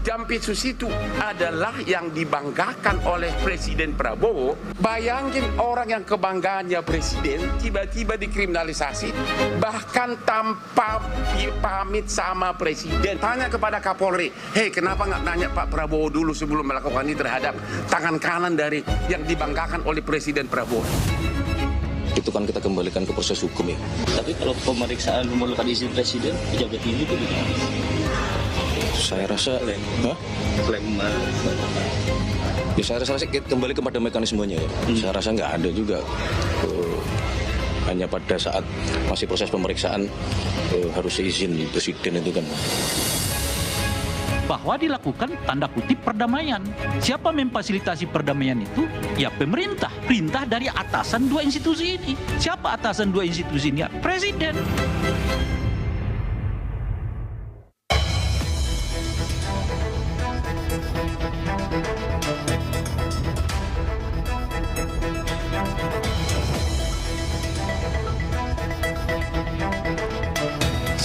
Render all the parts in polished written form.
Jampitsus itu adalah yang dibanggakan oleh Presiden Prabowo. Bayangin orang yang kebanggaannya presiden tiba-tiba dikriminalisasi, bahkan tanpa pamit sama presiden. Tanya kepada Kapolri, hei kenapa nggak nanya Pak Prabowo dulu sebelum melakukan ini terhadap tangan kanan dari yang dibanggakan oleh Presiden Prabowo. Itu kan kita kembalikan ke proses hukum ya. Tapi kalau pemeriksaan memerlukan izin presiden, pejabat ini itu gimana? Saya rasa, Klaim ya saya rasa sih kembali kepada mekanismenya ya. Saya rasa nggak ada juga. Hanya pada saat masih proses pemeriksaan harus izin presiden itu kan. Bahwa dilakukan tanda kutip perdamaian. Siapa memfasilitasi perdamaian itu? Ya pemerintah. Perintah dari atasan dua institusi ini. Siapa atasan dua institusi ini? Ya, presiden.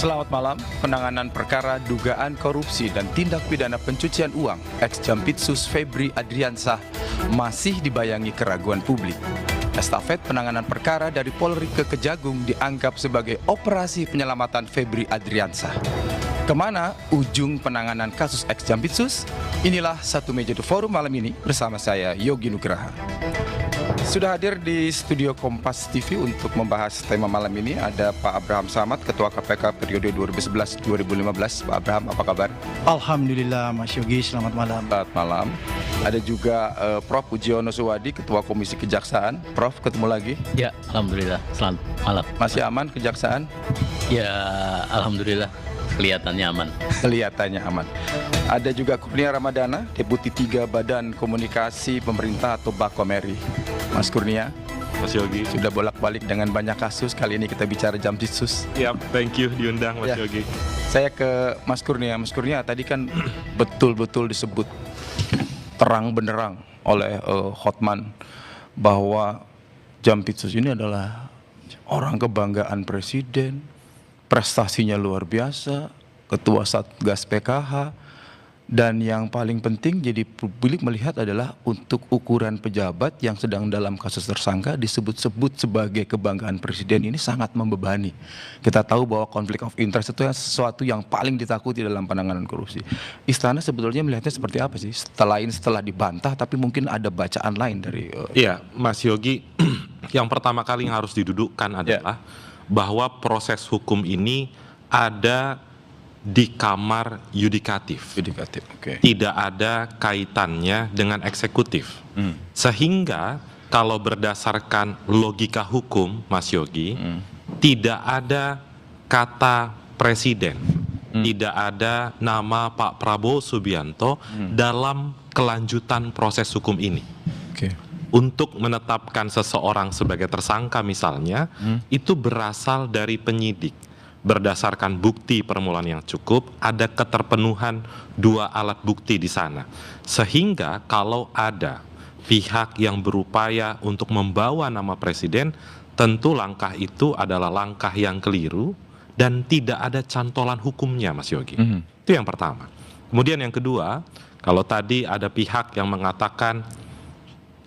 Selamat malam. Penanganan perkara dugaan korupsi dan tindak pidana pencucian uang ex-Jampitsus Febri Adriansah masih dibayangi keraguan publik. Estafet penanganan perkara dari Polri ke Kejagung dianggap sebagai operasi penyelamatan Febri Adriansah. Kemana ujung penanganan kasus ex-Jampitsus? Inilah Satu Meja The Forum malam ini bersama saya Yogi Nugraha. Sudah hadir di studio Kompas TV untuk membahas tema malam ini ada Pak Abraham Samad, Ketua KPK periode 2011-2015. Pak Abraham, apa kabar? Alhamdulillah Mas Yogi, selamat malam. Selamat malam. Ada juga Prof. Pujiono Suwadi, Ketua Komisi Kejaksaan. Prof, ketemu lagi? Ya, alhamdulillah. Selamat malam. Masih aman Kejaksaan? Ya, alhamdulillah. Kelihatannya aman. Kelihatannya aman. Ada juga Kurnia Ramadana, Deputi 3 Badan Komunikasi Pemerintah atau Bakomeri. Mas Kurnia, Mas Yogi. sudah bolak-balik dengan banyak kasus. Kali ini kita bicara Jampitsus. Yap, thank you diundang Mas Ya. Yogi. Saya ke Mas Kurnia. Mas Kurnia, tadi kan betul-betul disebut terang benderang oleh Hotman bahwa Jampitsus ini adalah orang kebanggaan presiden, prestasinya luar biasa, ketua Satgas PKH, dan yang paling penting jadi publik melihat adalah untuk ukuran pejabat yang sedang dalam kasus tersangka disebut-sebut sebagai kebanggaan presiden ini sangat membebani. Kita tahu bahwa konflik of interest itu sesuatu yang paling ditakuti dalam penanganan korupsi. Istana sebetulnya melihatnya seperti apa sih? Setelah dibantah, tapi mungkin ada bacaan lain dari... Iya, Mas Yogi, yang pertama kali yang harus didudukkan adalah bahwa proses hukum ini ada di kamar yudikatif. Oke. Tidak ada kaitannya dengan eksekutif. Sehingga kalau berdasarkan logika hukum, Mas Yogi, tidak ada kata presiden, tidak ada nama Pak Prabowo Subianto dalam kelanjutan proses hukum ini. Oke. Untuk menetapkan seseorang sebagai tersangka misalnya, itu berasal dari penyidik. Berdasarkan bukti permulaan yang cukup, ada keterpenuhan 2 alat bukti di sana. Sehingga kalau ada pihak yang berupaya untuk membawa nama presiden, tentu langkah itu adalah langkah yang keliru dan tidak ada cantolan hukumnya, Mas Yogi. Itu yang pertama. Kemudian yang kedua, kalau tadi ada pihak yang mengatakan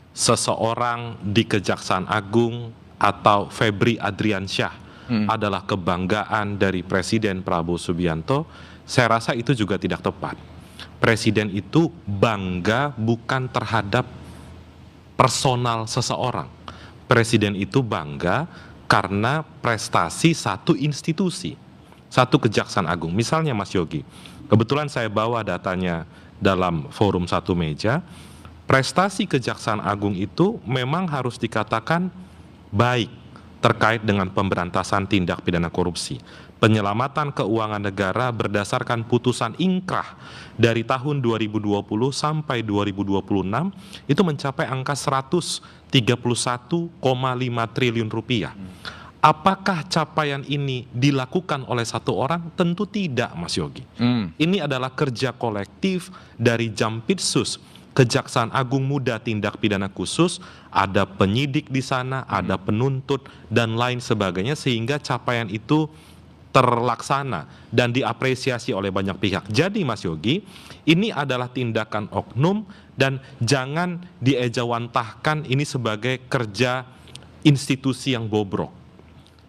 seseorang di Kejaksaan Agung atau Febri Adriansyah adalah kebanggaan dari Presiden Prabowo Subianto, saya rasa itu juga tidak tepat. Presiden itu bangga bukan terhadap personal seseorang. Presiden itu bangga karena prestasi satu institusi, satu Kejaksaan Agung. Misalnya Mas Yogi, kebetulan saya bawa datanya dalam forum Satu Meja, prestasi Kejaksaan Agung itu memang harus dikatakan baik terkait dengan pemberantasan tindak pidana korupsi. Penyelamatan keuangan negara berdasarkan putusan ingkrah dari tahun 2020 sampai 2026 itu mencapai angka 131,5 triliun rupiah. Apakah capaian ini dilakukan oleh satu orang? Tentu tidak, Mas Yogi. Ini adalah kerja kolektif dari Jampitsus, Kejaksaan Agung Muda Tindak Pidana Khusus, ada penyidik di sana, ada penuntut dan lain sebagainya, sehingga capaian itu terlaksana dan diapresiasi oleh banyak pihak. Jadi Mas Yogi, ini adalah tindakan oknum dan jangan diejawantahkan ini sebagai kerja institusi yang bobrok.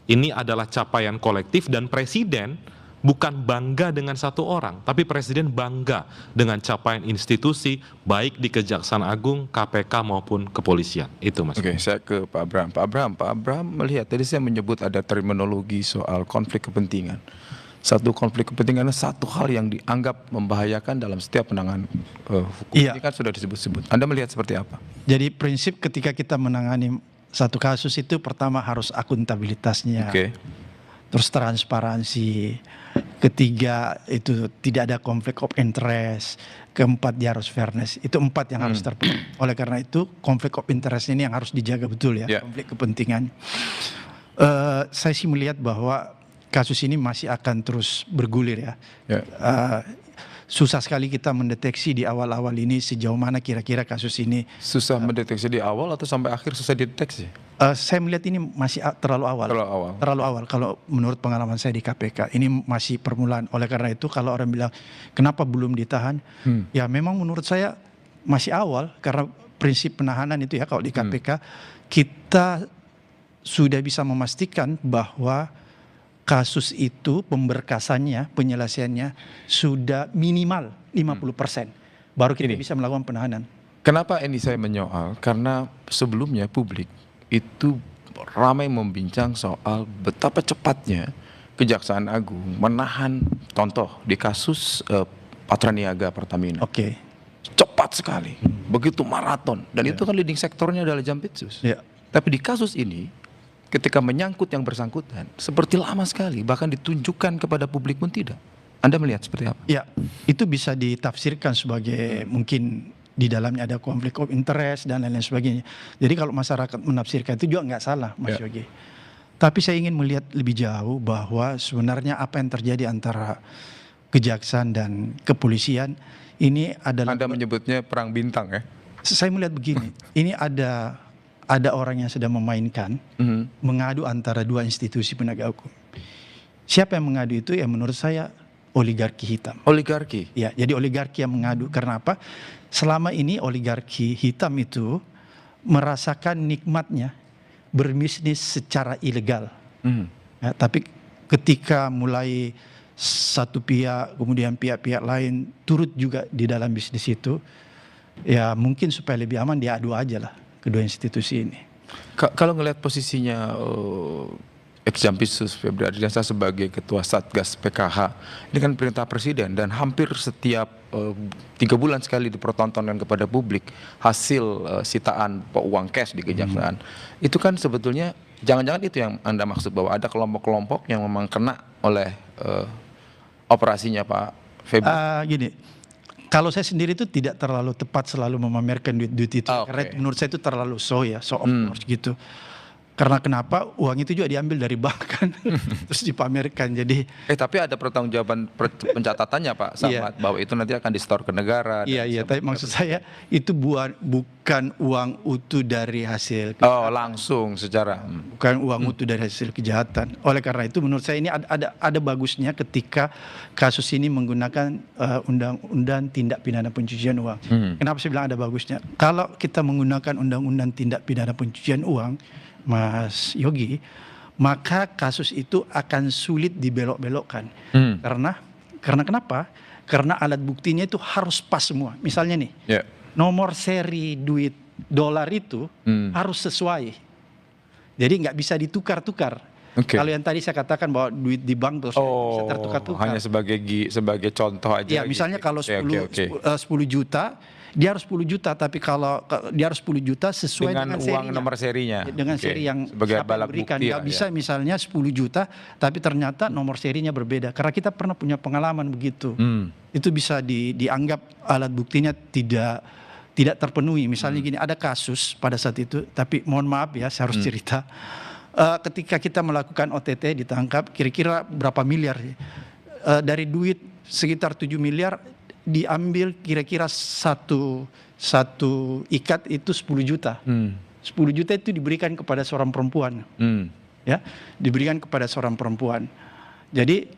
Ini adalah capaian kolektif dan Presiden bukan bangga dengan satu orang, tapi Presiden bangga dengan capaian institusi baik di Kejaksaan Agung, KPK maupun kepolisian. Itu Mas. Oke, saya ke Pak Abraham. Pak Abraham melihat tadi saya menyebut ada terminologi soal konflik kepentingan. Satu konflik kepentingan satu hal yang dianggap membahayakan dalam setiap penanganan hukum. Iya. Ini kan sudah disebut-sebut. Anda melihat seperti apa? Jadi prinsip ketika kita menangani satu kasus itu pertama harus akuntabilitasnya, Oke. terus transparansi, ketiga itu tidak ada konflik of interest, keempat dia harus fairness. Itu 4 yang harus terpenuhi. Oleh karena itu konflik of interest ini yang harus dijaga betul ya, Ya. konflik kepentingan. Saya sih melihat bahwa kasus ini masih akan terus bergulir ya. Ya. Susah sekali kita mendeteksi di awal-awal ini sejauh mana kira-kira kasus ini. Susah mendeteksi di awal atau sampai akhir susah dideteksi? Saya melihat ini masih terlalu awal. Terlalu awal. Kalau menurut pengalaman saya di KPK, ini masih permulaan. Oleh karena itu kalau orang bilang kenapa belum ditahan, ya memang menurut saya masih awal karena prinsip penahanan itu ya kalau di KPK kita sudah bisa memastikan bahwa kasus itu pemberkasannya, penyelesaiannya sudah minimal 50%. Baru kita bisa melakukan penahanan. Kenapa ini saya menyoal? Karena sebelumnya publik itu ramai membincang soal betapa cepatnya Kejaksaan Agung menahan contoh di kasus Patraniaga Pertamina. Oke. Cepat sekali, begitu maraton. Dan itu kan leading sektornya adalah Jampitsus. Ya. Tapi di kasus ini ketika menyangkut yang bersangkutan seperti lama sekali, bahkan ditunjukkan kepada publik pun tidak. Anda melihat seperti apa? Ya, itu bisa ditafsirkan sebagai mungkin di dalamnya ada konflik of interest dan lain-lain sebagainya. Jadi kalau masyarakat menafsirkan itu juga nggak salah, Mas Yogi. Tapi saya ingin melihat lebih jauh bahwa sebenarnya apa yang terjadi antara kejaksaan dan kepolisian ini adalah... Anda menyebutnya perang bintang ya? Saya melihat begini, ini ada orang yang sedang memainkan mengadu antara dua institusi penegak hukum. Siapa yang mengadu itu? Ya menurut saya oligarki hitam. Oligarki? Ya, jadi oligarki yang mengadu. Karena apa? Selama ini oligarki hitam itu merasakan nikmatnya berbisnis secara ilegal. Ya, tapi ketika mulai satu pihak, kemudian pihak-pihak lain turut juga di dalam bisnis itu, ya mungkin supaya lebih aman dia adu aja lah kedua institusi ini. Kalau ngelihat posisinya ex-Jampitsus Febri Ardiansyah sebagai ketua Satgas PKH, ini kan perintah Presiden dan hampir setiap 3 bulan sekali dipertontonkan kepada publik hasil sitaan uang cash di kejaksaan. Itu kan sebetulnya jangan-jangan itu yang Anda maksud bahwa ada kelompok-kelompok yang memang kena oleh operasinya Pak Febri. Gini. Kalau saya sendiri itu tidak terlalu tepat selalu memamerkan duit-duit itu. Karena menurut saya itu terlalu show of course gitu. Karena kenapa? Uang itu juga diambil dari bank kan. Terus dipamerkan jadi. Tapi ada pertanggungjawaban pencatatannya Pak Samad bahwa itu nanti akan di-store ke negara. Iya, tapi maksud saya itu bukan uang utuh dari hasil kejahatan. Langsung secara. Bukan uang utuh dari hasil kejahatan. Oleh karena itu menurut saya ini ada bagusnya ketika kasus ini menggunakan undang-undang tindak pidana pencucian uang. Kenapa saya bilang ada bagusnya? Kalau kita menggunakan undang-undang tindak pidana pencucian uang, Mas Yogi, maka kasus itu akan sulit dibelok-belokkan. Karena kenapa? Karena alat buktinya itu harus pas semua. Misalnya nih, nomor seri duit dolar itu harus sesuai. Jadi nggak bisa ditukar-tukar. Kalau yang tadi saya katakan bahwa duit di bank terus bisa tertukar-tukar. Hanya sebagai contoh aja. Ya, misalnya kalau 10 juta, dia harus 10 juta, tapi kalau dia harus 10 juta sesuai dengan uang nomor serinya. Dengan seri yang sebagai siapa yang berikan. Nggak bisa misalnya 10 juta, tapi ternyata nomor serinya berbeda. Karena kita pernah punya pengalaman begitu. Itu bisa dianggap alat buktinya tidak terpenuhi. Misalnya gini, ada kasus pada saat itu, tapi mohon maaf ya, saya harus cerita. Ketika kita melakukan OTT ditangkap, kira-kira berapa miliar? Dari duit sekitar 7 miliar, diambil kira-kira satu ikat itu 10 juta. 10 juta itu diberikan kepada seorang perempuan. Ya, diberikan kepada seorang perempuan. Jadi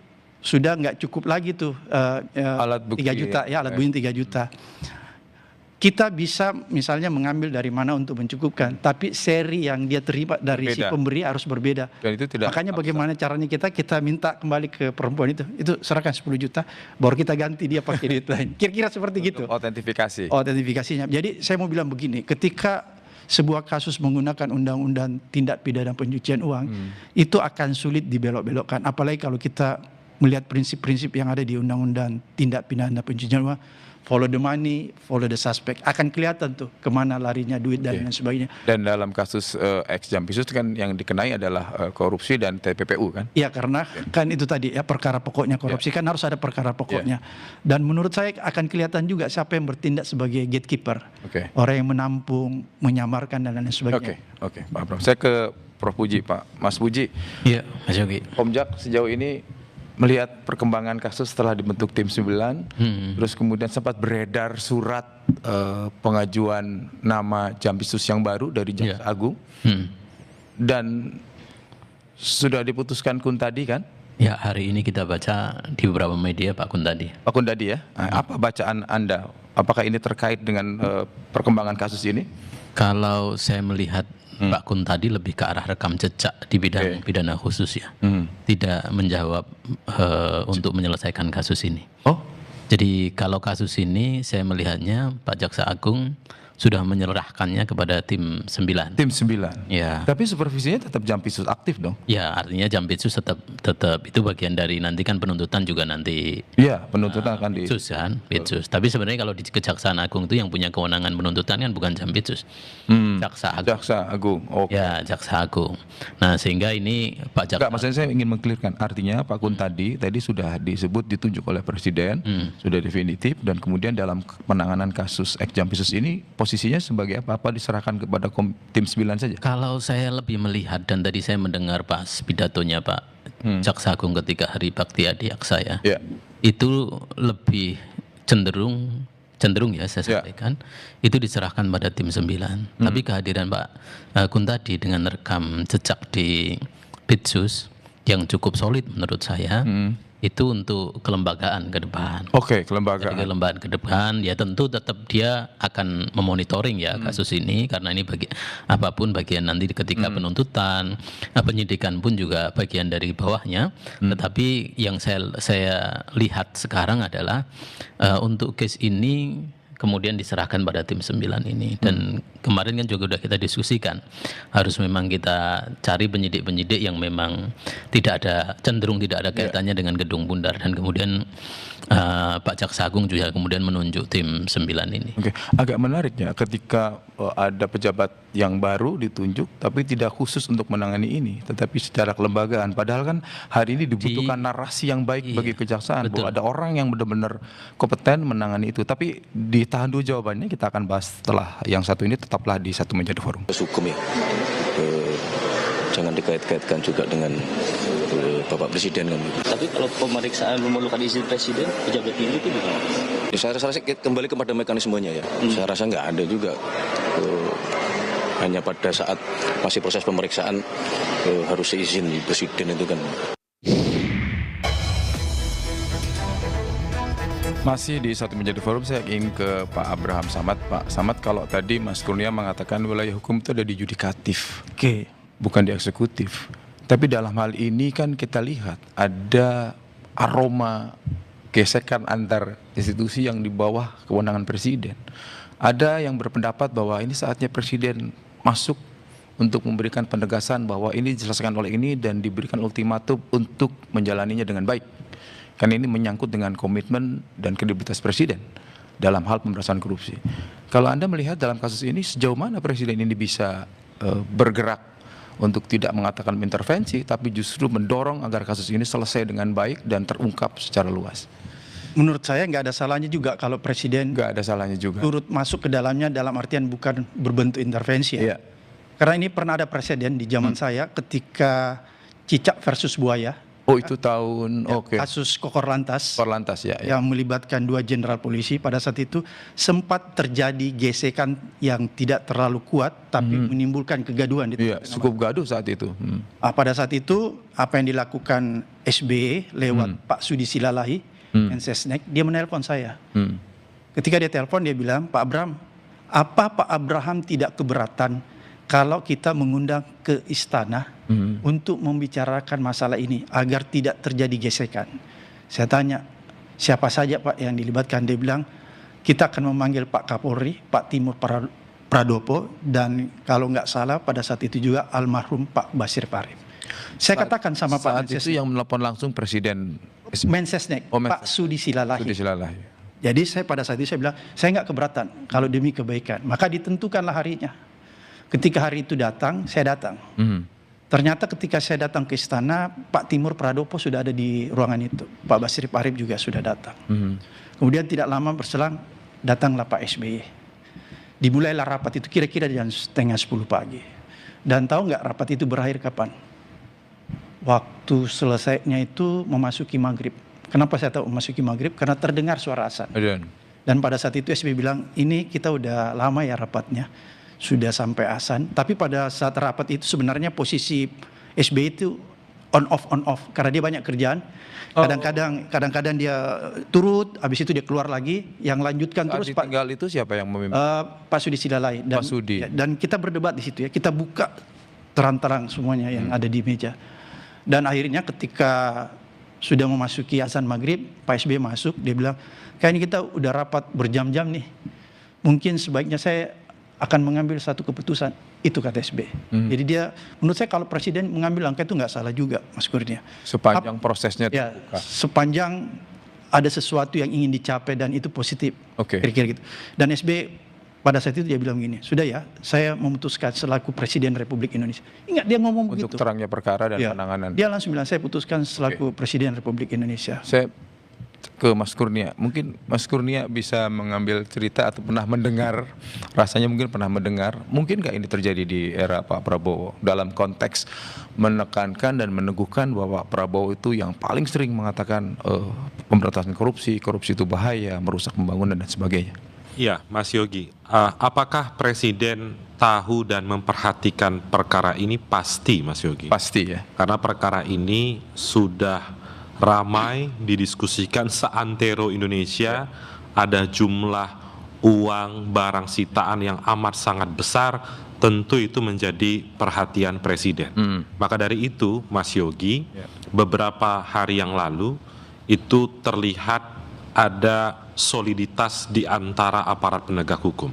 sudah nggak cukup lagi tuh Alat bukti 3 juta ya, alat bukti 3 juta. Kita bisa misalnya mengambil dari mana untuk mencukupkan, tapi seri yang dia terima dari si Berbeda. pemberi harus berbeda. Dan itu tidak Makanya bagaimana caranya kita minta kembali ke perempuan itu serahkan 10 juta, baru kita ganti dia pakai duit lain. Kira-kira seperti gitu. Autentifikasi. Autentifikasinya. Jadi saya mau bilang begini, ketika sebuah kasus menggunakan undang-undang tindak pidana pencucian uang, itu akan sulit dibelok-belokkan. Apalagi kalau kita melihat prinsip-prinsip yang ada di undang-undang tindak pidana pencucian uang, follow the money, follow the suspect. Akan kelihatan tuh kemana larinya duit dan lain sebagainya. Dan dalam kasus ex Jampisus kan yang dikenai adalah korupsi dan TPPU kan? Iya, karena kan itu tadi ya, perkara pokoknya korupsi kan harus ada perkara pokoknya. Dan menurut saya akan kelihatan juga siapa yang bertindak sebagai gatekeeper. Oke. Orang yang menampung, menyamarkan dan lain sebagainya. Oke, Pak Abram. Saya ke Prof. Puji, Pak. Mas Puji, Iya, Mas Yogi. Komjak sejauh ini melihat perkembangan kasus setelah dibentuk tim 9, terus kemudian sempat beredar surat pengajuan nama Jampisus yang baru dari Jaksa Agung, dan sudah diputuskan Kuntadi kan? Ya, hari ini kita baca di beberapa media Pak Kuntadi. Pak Kuntadi ya, apa bacaan Anda? Apakah ini terkait dengan perkembangan kasus ini? Kalau saya melihat Pak Kuntadi lebih ke arah rekam jejak di bidang pidana khusus ya, tidak menjawab untuk menyelesaikan kasus ini. Oh, Jadi kalau kasus ini saya melihatnya Pak Jaksa Agung sudah menyerahkannya kepada tim 9. tim 9. Ya. Tapi supervisinya tetap Jampisus aktif dong? Ya, artinya Jampitsus tetap itu bagian dari nanti kan penuntutan juga nanti Iya, penuntutan akan di... Pitsus kan, Pitsus. Tapi sebenarnya kalau di Kejaksaan Agung itu yang punya kewenangan penuntutan kan bukan Jampitsus, Jaksa Agung. Jaksa Agung. Oke. Ya, Jaksa Agung. Nah, sehingga ini Pak Jaksa. Enggak, maksudnya saya ingin mengklirkan. Artinya Pak Kuntadi tadi sudah disebut ditunjuk oleh Presiden, sudah definitif, dan kemudian dalam penanganan kasus ex Jampisus ini posisinya sebagai apa diserahkan kepada tim 9 saja? Kalau saya lebih melihat dan tadi saya mendengar pas pidatonya Pak Jaksa Agung ketika Hari Bakti Adiaksa ya, itu lebih cenderung ya saya sampaikan, itu diserahkan pada tim 9. Tapi kehadiran Pak Kuntadi dengan rekam jejak di Pitsus yang cukup solid menurut saya, itu untuk kelembagaan ke depan. Oke, kelembagaan. Jadi kelembagaan ke depan, ya tentu tetap dia akan memonitoring ya kasus ini, karena ini apapun bagian nanti ketika penuntutan, penyidikan pun juga bagian dari bawahnya. Tetapi yang saya lihat sekarang adalah untuk case ini kemudian diserahkan pada tim 9 ini. Dan kemarin kan juga sudah kita diskusikan, harus memang kita cari penyidik-penyidik yang memang cenderung tidak ada kaitannya dengan Gedung Bundar, dan kemudian Pak Jaksa Agung juga kemudian menunjuk tim 9 ini. Oke, agak menarik ya ketika ada pejabat yang baru ditunjuk tapi tidak khusus untuk menangani ini, tetapi secara kelembagaan. Padahal kan hari ini dibutuhkan narasi yang baik bagi kejaksaan, bahwa ada orang yang benar-benar kompeten menangani itu. Tapi ditahan dulu jawabannya, kita akan bahas setelah yang satu ini. Tetaplah di Satu Meja The Forum. Hukum ya, jangan dikait-kaitkan juga dengan Bapak Presiden kan. Tapi kalau pemeriksaan memerlukan izin Presiden, pejabat tinggi itu gimana? Ya, saya rasa kembali kepada mekanismenya ya. Saya rasa nggak ada juga. Hanya pada saat masih proses pemeriksaan harus seizin Presiden itu kan. Masih di Satu Meja The Forum, saya ingin ke Pak Abraham Samad. Pak Samad, kalau tadi Mas Kurnia mengatakan wilayah hukum itu ada di yudikatif, bukan di eksekutif. Tapi dalam hal ini kan kita lihat ada aroma gesekan antar institusi yang di bawah kewenangan Presiden. Ada yang berpendapat bahwa ini saatnya Presiden masuk untuk memberikan penegasan bahwa ini diselesaikan oleh ini dan diberikan ultimatum untuk menjalaninya dengan baik. Karena ini menyangkut dengan komitmen dan kredibilitas Presiden dalam hal pemberantasan korupsi. Kalau Anda melihat dalam kasus ini, sejauh mana Presiden ini bisa bergerak untuk tidak mengatakan intervensi, tapi justru mendorong agar kasus ini selesai dengan baik dan terungkap secara luas? Menurut saya nggak ada salahnya juga kalau Presiden Nggak ada salahnya juga. turut masuk ke dalamnya, dalam artian bukan berbentuk intervensi ya. Iya. Karena ini pernah ada presiden di zaman saya ketika cicak versus buaya. Oh itu tahun, oke. Kasus Korlantas Korlantas ya. yang melibatkan 2 jenderal polisi. Pada saat itu sempat terjadi gesekan yang tidak terlalu kuat, tapi menimbulkan kegaduhan. Iya, cukup gaduh saat itu. Pada saat itu apa yang dilakukan SBY lewat Pak Sudi Silalahi, Mensesnek, dia menelpon saya. Ketika dia telepon dia bilang, Pak Abram, apa Pak Abraham tidak keberatan kalau kita mengundang ke istana untuk membicarakan masalah ini agar tidak terjadi gesekan. Saya tanya, siapa saja Pak yang dilibatkan? Dia bilang, kita akan memanggil Pak Kapolri, Pak Timur Pradopo, dan kalau nggak salah pada saat itu juga almarhum Pak Basir Parif. Saya katakan sama Pak Saat itu yang menelpon langsung Presiden Mensesnek, Pak Sudi Silalahi. Sudi Silalahi. Jadi saya pada saat itu saya bilang, saya nggak keberatan kalau demi kebaikan. Maka ditentukanlah harinya. Ketika hari itu datang, saya datang. Ternyata ketika saya datang ke istana, Pak Timur Pradopo sudah ada di ruangan itu. Pak Basir Parif juga sudah datang. Kemudian tidak lama berselang, datanglah Pak SBY. Dimulailah rapat itu kira-kira jam 9:30 pagi. Dan tahu nggak rapat itu berakhir kapan? Waktu selesainya itu memasuki maghrib. Kenapa saya tahu memasuki maghrib? Karena terdengar suara azan. Dan pada saat itu SBY bilang, ini kita udah lama ya rapatnya. Sudah sampai azan, tapi pada saat rapat itu sebenarnya posisi SBY itu on off karena dia banyak kerjaan. Kadang-kadang dia turut, habis itu dia keluar lagi, yang lanjutkan terus Pak. Tinggal itu siapa yang memimpin? Pak Sudi Silalahi. Pak Sudi. Dan kita berdebat di situ ya, kita buka terang-terang semuanya yang ada di meja. Dan akhirnya ketika sudah memasuki azan maghrib, Pak SBY masuk, dia bilang, kayaknya kita udah rapat berjam-jam nih. Mungkin sebaiknya saya akan mengambil satu keputusan, itu kata SBY. Jadi dia, menurut saya kalau presiden mengambil langkah itu nggak salah juga, Mas Kurnia. Sepanjang prosesnya ya, terbuka. Sepanjang ada sesuatu yang ingin dicapai dan itu positif, kira-kira gitu. Dan SBY pada saat itu dia bilang gini, sudah ya, saya memutuskan selaku Presiden Republik Indonesia. Ingat dia ngomong begitu. Untuk terangnya perkara dan penanganan. Dia langsung bilang, saya putuskan selaku Presiden Republik Indonesia. Saya ke Mas Kurnia, mungkin Mas Kurnia bisa mengambil cerita atau pernah mendengar, rasanya mungkin pernah mendengar, mungkin nggak ini terjadi di era Pak Prabowo dalam konteks menekankan dan meneguhkan bahwa Prabowo itu yang paling sering mengatakan pemberantasan korupsi itu bahaya, merusak pembangunan dan sebagainya. Iya, Mas Yogi, apakah Presiden tahu dan memperhatikan perkara ini? Pasti, Mas Yogi. Pasti ya. Karena perkara ini sudah ramai didiskusikan seantero Indonesia, ada jumlah uang barang sitaan yang amat sangat besar, tentu itu menjadi perhatian Presiden. Maka dari itu, Mas Yogi, beberapa hari yang lalu itu terlihat ada soliditas di antara aparat penegak hukum.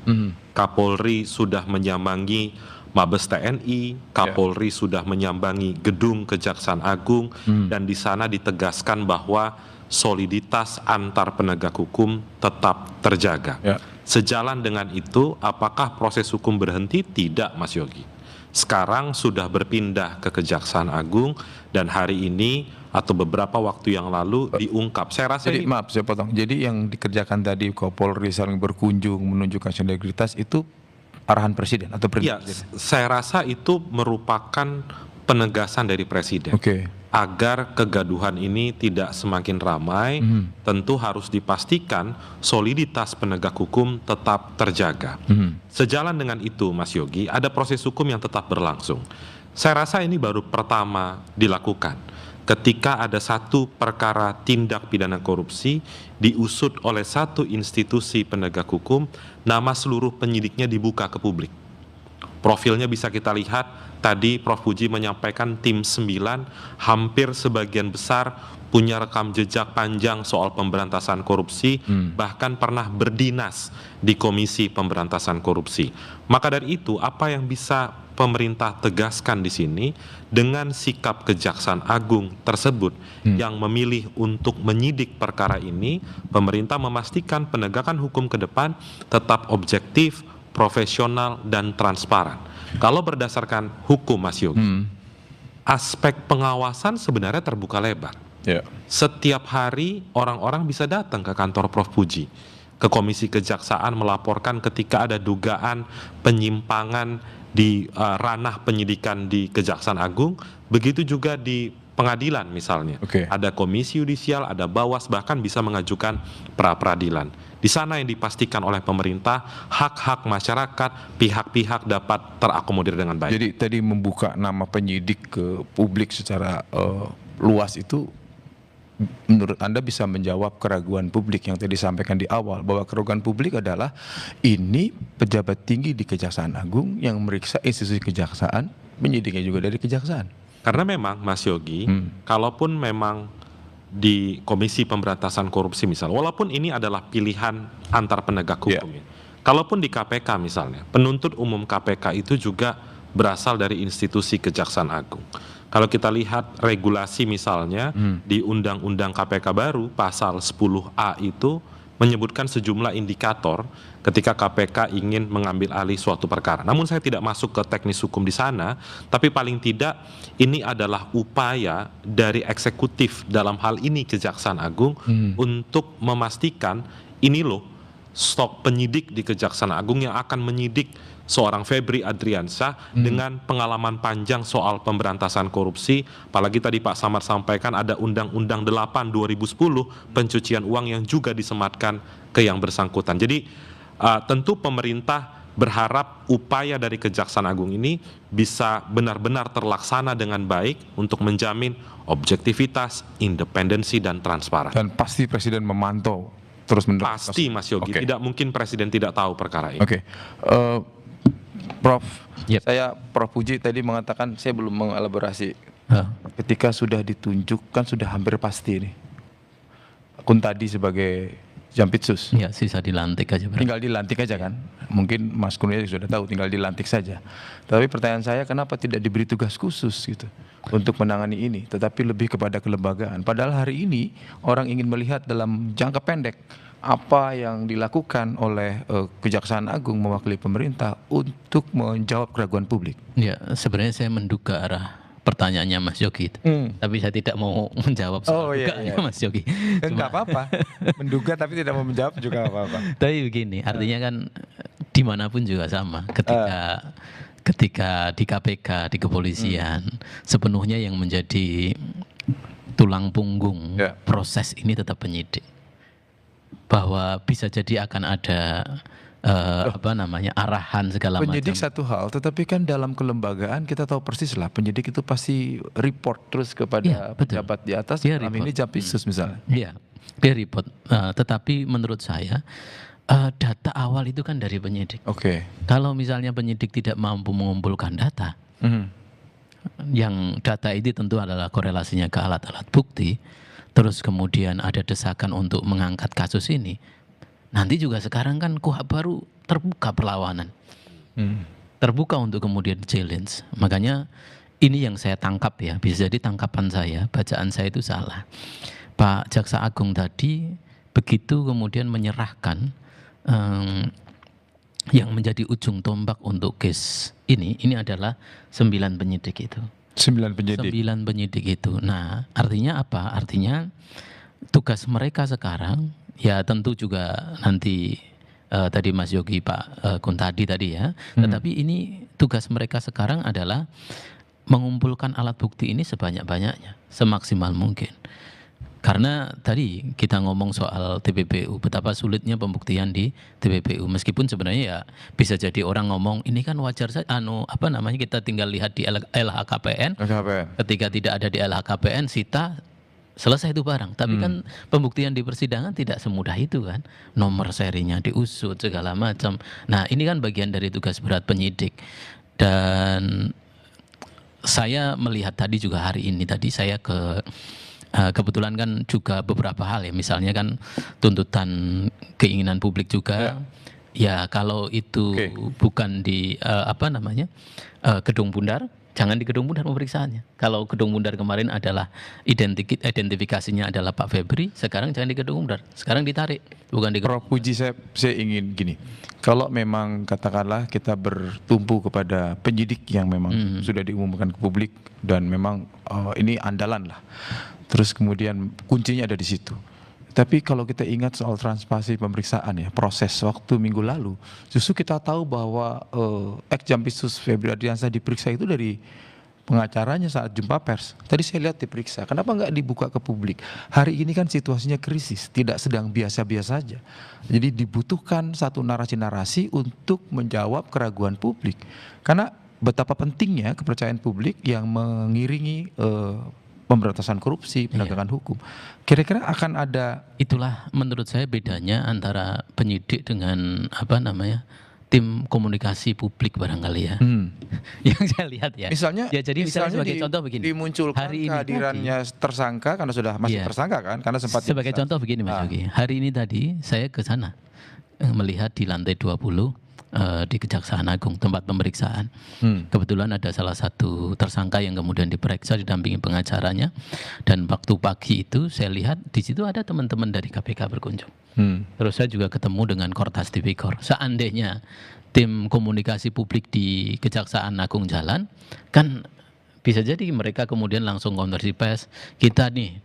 Kapolri sudah menyambangi Mabes TNI, Kapolri sudah menyambangi gedung Kejaksaan Agung, dan di sana ditegaskan bahwa soliditas antar penegak hukum tetap terjaga. Sejalan dengan itu, apakah proses hukum berhenti? Tidak, Mas Yogi. Sekarang sudah berpindah ke Kejaksaan Agung, dan hari ini atau beberapa waktu yang lalu diungkap. Saya rasa jadi, maaf saya potong. Jadi yang dikerjakan tadi Kapolri saling berkunjung menunjukkan solidaritas itu arahan Presiden atau perintah Presiden? Saya rasa itu merupakan penegasan dari Presiden. Agar kegaduhan ini tidak semakin ramai, tentu harus dipastikan soliditas penegak hukum tetap terjaga. Sejalan dengan itu, Mas Yogi, ada proses hukum yang tetap berlangsung. Saya rasa ini baru pertama dilakukan. Ketika ada satu perkara tindak pidana korupsi diusut oleh satu institusi penegak hukum, nama seluruh penyidiknya dibuka ke publik. Profilnya bisa kita lihat, tadi Prof. Puji menyampaikan tim 9, hampir sebagian besar punya rekam jejak panjang soal pemberantasan korupsi, bahkan pernah berdinas di Komisi Pemberantasan Korupsi. Maka dari itu, apa yang bisa pemerintah tegaskan di sini dengan sikap Kejaksaan Agung tersebut yang memilih untuk menyidik perkara ini, pemerintah memastikan penegakan hukum ke depan tetap objektif, profesional, dan transparan. Kalau berdasarkan hukum, Mas Yogi, aspek pengawasan sebenarnya terbuka lebar. Setiap hari orang-orang bisa datang ke kantor Prof. Puji, ke Komisi Kejaksaan melaporkan ketika ada dugaan penyimpangan di ranah penyidikan di Kejaksaan Agung, begitu juga di pengadilan misalnya. Ada komisi yudisial, ada Bawas, bahkan bisa mengajukan pra-peradilan. Di sana yang dipastikan oleh pemerintah, hak-hak masyarakat, pihak-pihak dapat terakomodir dengan baik. Jadi tadi membuka nama penyidik ke publik secara luas itu, menurut Anda bisa menjawab keraguan publik yang tadi disampaikan di awal, bahwa keraguan publik adalah ini pejabat tinggi di Kejaksaan Agung yang meriksa institusi kejaksaan, penyidiknya juga dari kejaksaan. Karena memang Mas Yogi, kalaupun memang di Komisi Pemberantasan Korupsi misalnya, walaupun ini adalah pilihan antar penegak hukum, kalaupun di KPK misalnya, penuntut umum KPK itu juga berasal dari institusi Kejaksaan Agung. Kalau kita lihat regulasi misalnya di Undang-Undang KPK baru pasal 10A itu menyebutkan sejumlah indikator ketika KPK ingin mengambil alih suatu perkara. Namun saya tidak masuk ke teknis hukum di sana, tapi paling tidak ini adalah upaya dari eksekutif, dalam hal ini Kejaksaan Agung, untuk memastikan ini loh stok penyidik di Kejaksaan Agung yang akan menyidik seorang Febri Adriansyah dengan pengalaman panjang soal pemberantasan korupsi. Apalagi tadi Pak Samad sampaikan ada Undang-Undang 8 2010 pencucian uang yang juga disematkan ke yang bersangkutan. Jadi tentu pemerintah berharap upaya dari Kejaksaan Agung ini bisa benar-benar terlaksana dengan baik untuk menjamin objektivitas, independensi, dan transparan. Dan pasti Presiden memantau terus menerus. Pasti Mas Yogi, tidak mungkin Presiden tidak tahu perkara ini. Prof, Prof Puji tadi mengatakan, saya belum mengelaborasi. Ketika sudah ditunjuk kan sudah hampir pasti nih Kuntadi sebagai Jampitsus. Ya, sisa dilantik aja. Tinggal dilantik aja kan? Mungkin Mas Kurnia sudah tahu, tinggal dilantik saja. Tapi pertanyaan saya, kenapa tidak diberi tugas khusus gitu untuk menangani ini, tetapi lebih kepada kelembagaan. Padahal hari ini orang ingin melihat dalam jangka pendek apa yang dilakukan oleh Kejaksaan Agung mewakili pemerintah untuk menjawab keraguan publik. Ya, sebenarnya saya menduga arah pertanyaannya Mas Yogi, tapi saya tidak mau menjawab soal dugaannya Mas Yogi. Enggak apa-apa, menduga tapi tidak mau menjawab juga apa-apa. Tapi begini, artinya kan dimanapun juga sama. Ketika di KPK, di kepolisian, sepenuhnya yang menjadi tulang punggung proses ini tetap penyidik. Bahwa bisa jadi akan ada arahan segala macam. Penyidik satu hal, tetapi kan dalam kelembagaan kita tahu persis lah, penyidik itu pasti report terus kepada pejabat di atas. Dalam ini Jampitsus misalnya. Iya, dia report. Tetapi menurut saya data awal itu kan dari penyidik. Kalau misalnya penyidik tidak mampu mengumpulkan data, yang data itu tentu adalah korelasinya ke alat-alat bukti. Terus kemudian ada desakan untuk mengangkat kasus ini. Nanti juga sekarang kan KUHP baru terbuka perlawanan. Terbuka untuk kemudian challenge. Makanya ini yang saya tangkap ya. Bisa jadi tangkapan saya, bacaan saya itu salah. Pak Jaksa Agung tadi begitu kemudian menyerahkan yang menjadi ujung tombak untuk case ini adalah 9 penyidik itu. 9 penyidik itu. Nah, artinya apa? Artinya tugas mereka sekarang ya tentu juga nanti tadi Mas Yogi Pak Kuntadi tadi ya. Tetapi ini tugas mereka sekarang adalah mengumpulkan alat bukti ini sebanyak-banyaknya, semaksimal mungkin. Karena tadi kita ngomong soal TPPU, betapa sulitnya pembuktian di TPPU. Meskipun sebenarnya ya bisa jadi orang ngomong ini kan wajar saja, kita tinggal lihat di LHKPN. Ketika tidak ada di LHKPN, sita, selesai itu barang. Tapi kan pembuktian di persidangan tidak semudah itu kan. Nomor serinya diusut segala macam. Nah, ini kan bagian dari tugas berat penyidik. Dan saya melihat tadi juga hari ini tadi saya kebetulan kan juga beberapa hal ya, misalnya kan tuntutan keinginan publik juga ya kalau itu bukan di Gedung Bundar, jangan di Gedung Bundar pemeriksaannya. Kalau Gedung Bundar kemarin adalah identifikasinya adalah Pak Febri, sekarang jangan di Gedung Bundar, sekarang ditarik, bukan di Gedung. Prof Puji, saya ingin gini, kalau memang katakanlah kita bertumpu kepada penyidik yang memang sudah diumumkan ke publik dan memang ini andalan lah, terus kemudian kuncinya ada di situ. Tapi kalau kita ingat soal transparansi pemeriksaan ya, proses waktu minggu lalu, justru kita tahu bahwa ex Jampitsus Febri Adriansyah diperiksa itu dari pengacaranya saat jumpa pers. Tadi saya lihat diperiksa. Kenapa nggak dibuka ke publik? Hari ini kan situasinya krisis, tidak sedang biasa-biasa saja. Jadi dibutuhkan satu narasi-narasi untuk menjawab keraguan publik. Karena betapa pentingnya kepercayaan publik yang mengiringi pemberantasan korupsi, penegakan hukum. Kira-kira akan ada. Itulah menurut saya bedanya antara penyidik dengan tim komunikasi publik barangkali ya. Yang saya lihat ya. Misalnya, ya jadi misalnya sebagai contoh begini. Dimunculkan hari ini kehadirannya tersangka karena sudah masih tersangka kan, karena sempat sebagai contoh begini Mas Yogi. Hari ini tadi saya ke sana melihat di lantai 20 di Kejaksaan Agung tempat pemeriksaan. Kebetulan ada salah satu tersangka yang kemudian diperiksa didampingi pengacaranya, dan waktu pagi itu saya lihat di situ ada teman-teman dari KPK berkunjung. Terus saya juga ketemu dengan Kortas Tipikor. Seandainya tim komunikasi publik di Kejaksaan Agung jalan, kan bisa jadi mereka kemudian langsung konversi pers. Kita nih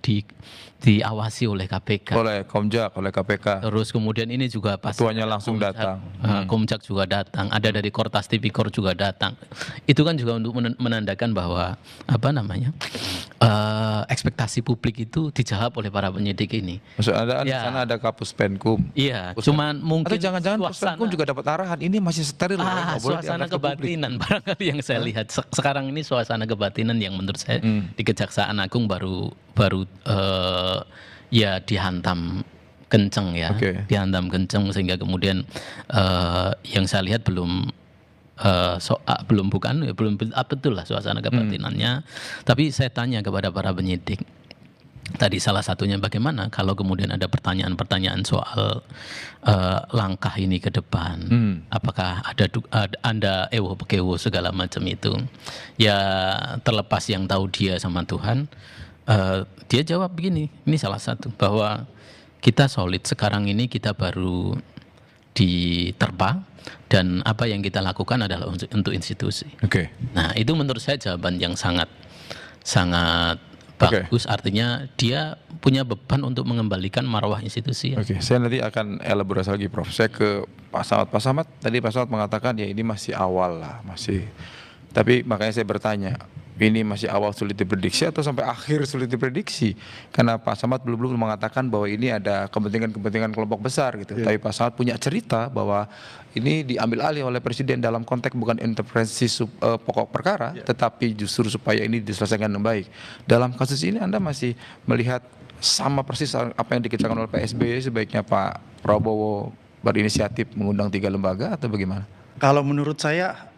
diawasi oleh KPK, oleh Komjak, oleh KPK. Terus kemudian ini juga pas ketuanya langsung datang. Komjak juga datang, ada dari Kortas Tipikor juga datang. Itu kan juga untuk menandakan bahwa ekspektasi publik itu dijawab oleh para penyidik ini. Maksud Anda di sana ada Kapus Penkum. Iya, cuman mungkin atau jangan-jangan Kapus Penkum juga dapat arahan ini masih steril. Suasana kebatinan barangkali yang saya lihat sekarang ini, suasana kebatinan yang menurut saya di Kejaksaan Agung baru dihantam kenceng ya. Dihantam kenceng sehingga kemudian yang saya lihat belum betul lah suasana kebatinannya. Tapi saya tanya kepada para penyidik tadi, salah satunya bagaimana kalau kemudian ada pertanyaan-pertanyaan soal langkah ini ke depan, apakah ada ewo pekewo segala macam itu. Ya terlepas yang tahu dia sama Tuhan. Dia jawab begini, ini salah satu, bahwa kita solid sangat ini, kita baru diterpa, dan apa yang kita lakukan adalah untuk institusi. Nah itu menurut saya jawaban yang sangat bagus. Artinya dia punya beban untuk mengembalikan marwah institusi. Saya nanti akan elaborasi lagi, Prof. Saya ke Pak Samad. Pak Samad tadi Pak Samad mengatakan ya ini masih awal lah, masih. Tapi makanya saya bertanya, ini masih awal sulit diprediksi atau sampai akhir sulit diprediksi? Karena Pak Samad belum mengatakan bahwa ini ada kepentingan-kepentingan kelompok besar gitu. Tapi Pak Samad punya cerita bahwa ini diambil alih oleh Presiden dalam konteks bukan intervensi pokok perkara, tetapi justru supaya ini diselesaikan dengan baik. Dalam kasus ini Anda masih melihat sama persis apa yang dikerjakan oleh Pak SBY, sebaiknya Pak Prabowo berinisiatif mengundang 3 lembaga atau bagaimana? Kalau menurut saya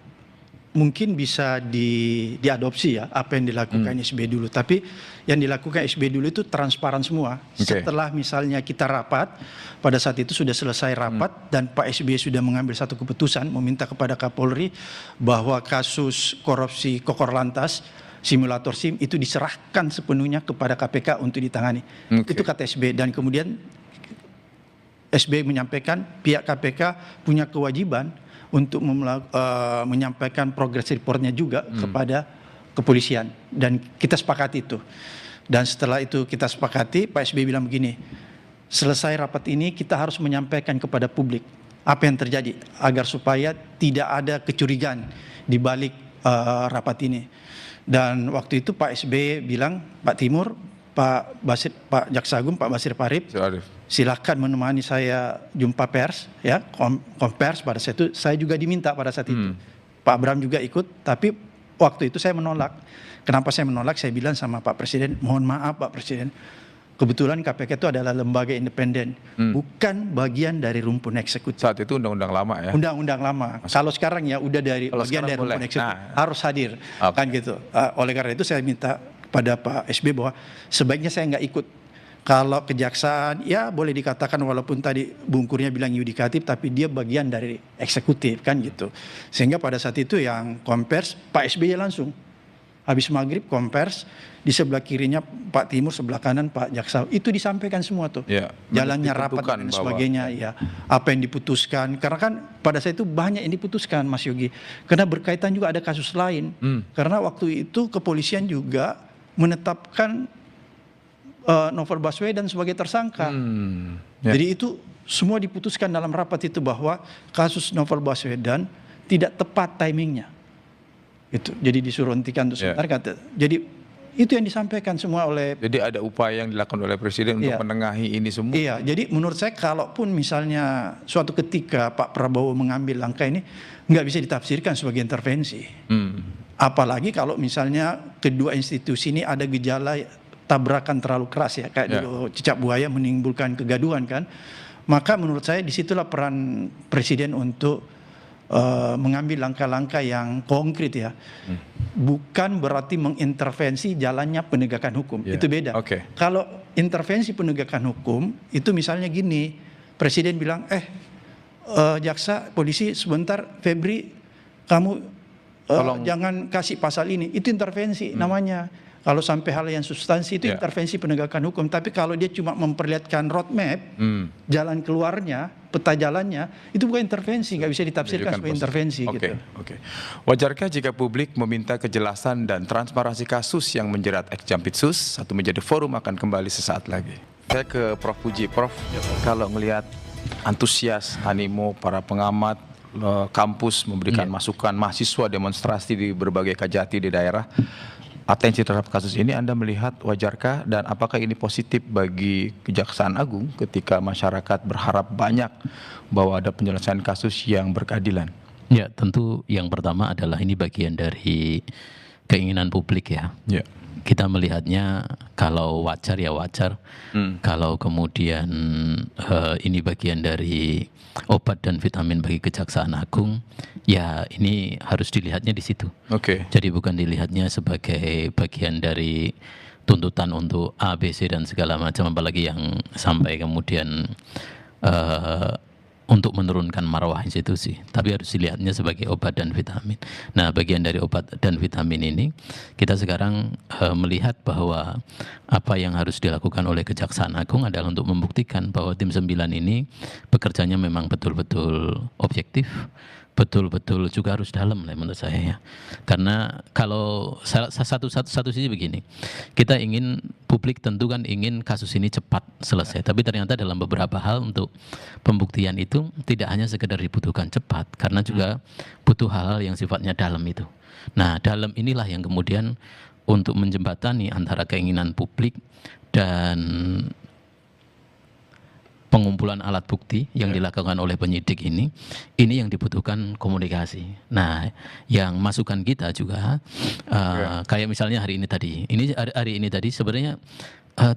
mungkin bisa diadopsi ya apa yang dilakukan SBY dulu. Tapi yang dilakukan SBY dulu itu transparan semua. Setelah misalnya kita rapat, pada saat itu sudah selesai rapat dan Pak SBY sudah mengambil satu keputusan meminta kepada Kapolri bahwa kasus korupsi Kokorlantas, simulator SIM itu diserahkan sepenuhnya kepada KPK untuk ditangani. Itu kata SBY, dan kemudian SBY menyampaikan pihak KPK punya kewajiban untuk menyampaikan progress reportnya juga kepada kepolisian, dan kita sepakati itu. Dan setelah itu kita sepakati, Pak SBY bilang begini, selesai rapat ini kita harus menyampaikan kepada publik apa yang terjadi agar supaya tidak ada kecurigaan di balik rapat ini. Dan waktu itu Pak SBY bilang, Pak Timur, Pak Jaksa Agung, Pak Basir Parip, silakan menemani saya jumpa pers, ya, kompers. Pada saat itu saya juga diminta pada saat itu. Pak Abraham juga ikut, tapi waktu itu saya menolak. Kenapa saya menolak? Saya bilang sama Pak Presiden, mohon maaf Pak Presiden, kebetulan KPK itu adalah lembaga independen, bukan bagian dari rumpun eksekutif. Saat itu undang-undang lama ya? Undang-undang lama. Kalau sekarang ya udah dari bagian dari rumpun eksekutif, harus hadir, kan gitu. Oleh karena itu saya minta pada Pak SBY bahwa sebaiknya saya nggak ikut. Kalau kejaksaan ya boleh dikatakan walaupun tadi bungkurnya bilang yudikatif, tapi dia bagian dari eksekutif kan gitu. Sehingga pada saat itu yang kompers Pak SBY langsung habis maghrib kompers, di sebelah kirinya Pak Timur, sebelah kanan Pak Jaksa. Itu disampaikan semua tuh. Jalannya rapat dan sebagainya, ya. Apa yang diputuskan. Karena kan pada saat itu banyak yang diputuskan Mas Yogi. Karena berkaitan juga ada kasus lain. Karena waktu itu kepolisian juga menetapkan Novel Baswedan sebagai tersangka. Jadi itu semua diputuskan dalam rapat itu bahwa kasus Novel Baswedan tidak tepat timingnya. Itu. Jadi disuruh hentikan untuk sebentar. Jadi itu yang disampaikan semua oleh. Jadi ada upaya yang dilakukan oleh Presiden untuk menengahi ini semua. Iya, jadi menurut saya kalaupun misalnya suatu ketika Pak Prabowo mengambil langkah ini, nggak bisa ditafsirkan sebagai intervensi. Apalagi kalau misalnya kedua institusi ini ada gejala tabrakan terlalu keras ya, kayak dulu cicak buaya menimbulkan kegaduhan kan. Maka menurut saya disitulah peran Presiden untuk mengambil langkah-langkah yang konkret ya. Bukan berarti mengintervensi jalannya penegakan hukum. Itu beda. Kalau intervensi penegakan hukum itu misalnya gini, Presiden bilang jaksa, polisi sebentar, Febri kamu jangan kasih pasal ini. Itu intervensi namanya. Kalau sampai hal yang substansi itu intervensi penegakan hukum. Tapi kalau dia cuma memperlihatkan roadmap, jalan keluarnya, peta jalannya, itu bukan intervensi, nggak bisa ditafsirkan sebagai intervensi. Gitu. Wajarkah jika publik meminta kejelasan dan transparansi kasus yang menjerat ex-Jampitsus? Satu Menjadi Forum akan kembali sesaat lagi. Saya ke Prof Puji. Prof, kalau melihat antusias, animo para pengamat, kampus memberikan masukan, mahasiswa demonstrasi di berbagai kajati di daerah, atensi terhadap kasus ini, Anda melihat wajarkah dan apakah ini positif bagi Kejaksaan Agung ketika masyarakat berharap banyak bahwa ada penyelesaian kasus yang berkeadilan? Ya, tentu yang pertama adalah ini bagian dari keinginan publik ya. Kita melihatnya kalau wajar ya wajar, kalau kemudian ini bagian dari obat dan vitamin bagi Kejaksaan Agung, ya ini harus dilihatnya di situ. Jadi bukan dilihatnya sebagai bagian dari tuntutan untuk A, B, C dan segala macam, apalagi yang sampai kemudian untuk menurunkan marwah institusi, tapi harus dilihatnya sebagai obat dan vitamin. Nah, bagian dari obat dan vitamin ini kita sekarang melihat bahwa apa yang harus dilakukan oleh Kejaksaan Agung adalah untuk membuktikan bahwa tim 9 ini bekerjanya memang betul-betul objektif, betul-betul juga harus dalam lah menurut saya ya. Karena kalau satu sisi begini, kita ingin, publik tentu kan ingin kasus ini cepat selesai, tapi ternyata dalam beberapa hal untuk pembuktian itu tidak hanya sekedar dibutuhkan cepat, karena juga butuh hal-hal yang sifatnya dalam itu. Nah, dalam inilah yang kemudian untuk menjembatani antara keinginan publik dan pengumpulan alat bukti yang dilakukan oleh penyidik ini yang dibutuhkan komunikasi. Nah, yang masukan kita juga kayak misalnya hari ini tadi sebenarnya